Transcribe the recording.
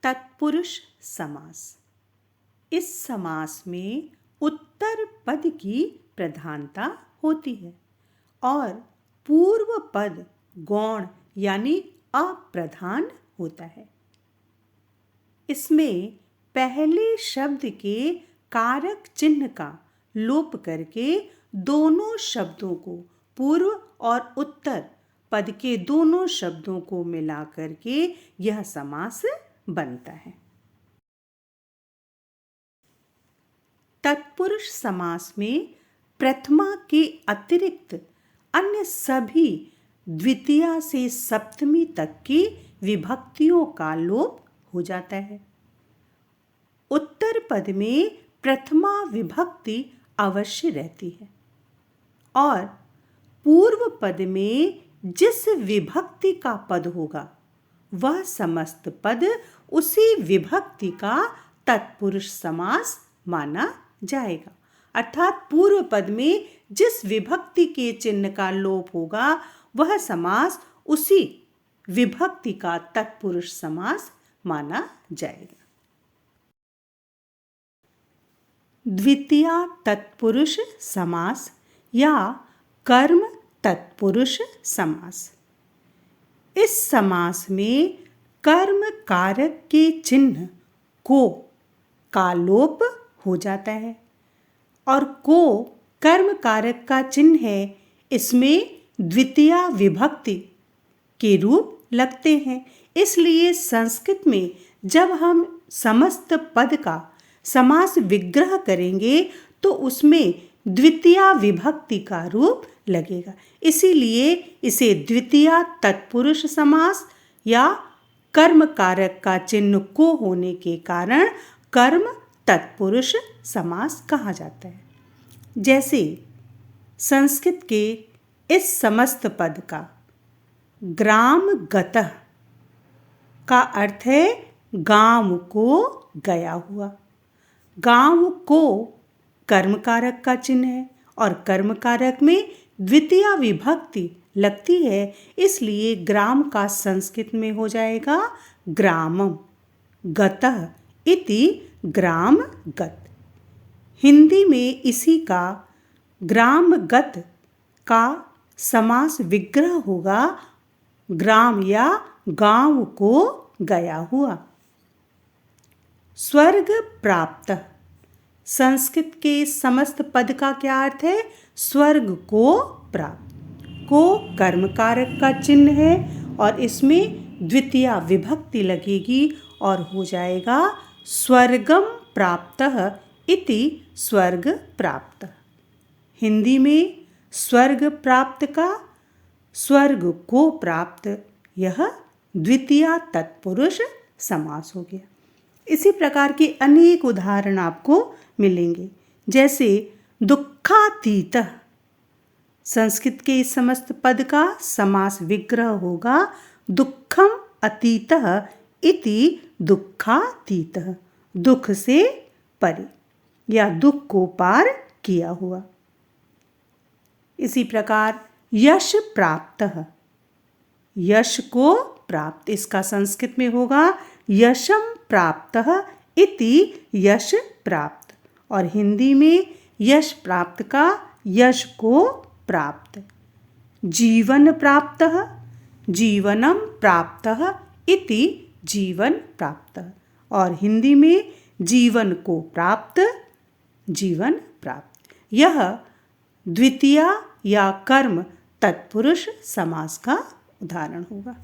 तत्पुरुष समास। इस समास में उत्तर पद की प्रधानता होती है और पूर्व पद गौण यानी अप्रधान होता है। इसमें पहले शब्द के कारक चिन्ह का लोप करके दोनों शब्दों को, पूर्व और उत्तर पद के दोनों शब्दों को मिला करके यह समास बनता है। तत्पुरुष समास में प्रथमा के अतिरिक्त अन्य सभी द्वितीया से सप्तमी तक की विभक्तियों का लोप हो जाता है। उत्तर पद में प्रथमा विभक्ति अवश्य रहती है और पूर्व पद में जिस विभक्ति का पद होगा वह समस्त पद उसी विभक्ति का तत्पुरुष समास माना जाएगा। अर्थात पूर्व पद में जिस विभक्ति के चिन्ह का लोप होगा वह समास उसी विभक्ति का तत्पुरुष समास माना जाएगा। द्वितीया तत्पुरुष समास या कर्म तत्पुरुष समास। इस समास में कर्म कारक के चिन्ह को का लोप हो जाता है और को कर्म कारक का चिन्ह है। इसमें द्वितीया विभक्ति के रूप लगते हैं। इसलिए संस्कृत में जब हम समस्त पद का समास विग्रह करेंगे तो उसमें द्वितीया विभक्ति का रूप लगेगा। इसीलिए इसे द्वितीया तत्पुरुष समास या कर्म कारक का चिन्ह को होने के कारण कर्म तत्पुरुष समास कहा जाता है। जैसे संस्कृत के इस समस्त पद का ग्राम गतः का अर्थ है गांव को गया हुआ। गांव को कर्म कारक का चिन्ह है और कर्म कारक में द्वितीया विभक्ति लगती है। इसलिए ग्राम का संस्कृत में हो जाएगा ग्रामम, गतः इति ग्राम गत। हिंदी में इसी का ग्राम गत का समास विग्रह होगा ग्राम या गांव को गया हुआ। स्वर्ग प्राप्त संस्कृत के समस्त पद का क्या अर्थ है? स्वर्ग को प्राप्त। को कर्म कारक का चिन्ह है और इसमें द्वितीया विभक्ति लगेगी और हो जाएगा स्वर्गम प्राप्तः इति स्वर्ग प्राप्त। हिंदी में स्वर्ग प्राप्त का स्वर्ग को प्राप्त यह द्वितीया तत्पुरुष समास हो गया। इसी प्रकार के अनेक उदाहरण आपको मिलेंगे। जैसे दुःखातीत संस्कृत के इस समस्त पद का समास विग्रह होगा दुःखम अतीतः इति दुःखातीतः, दुख से परे या दुख को पार किया हुआ। इसी प्रकार यश प्राप्तः, यश को प्राप्त, इसका संस्कृत में होगा यशम प्राप्तः इति यश प्राप्त और हिंदी में यश प्राप्त का यश को प्राप्त। जीवन प्राप्तः, जीवनम प्राप्तः इति जीवन प्राप्त और हिंदी में जीवन को प्राप्त, जीवन प्राप्त। यह द्वितीया या कर्म तत्पुरुष समास का उदाहरण होगा।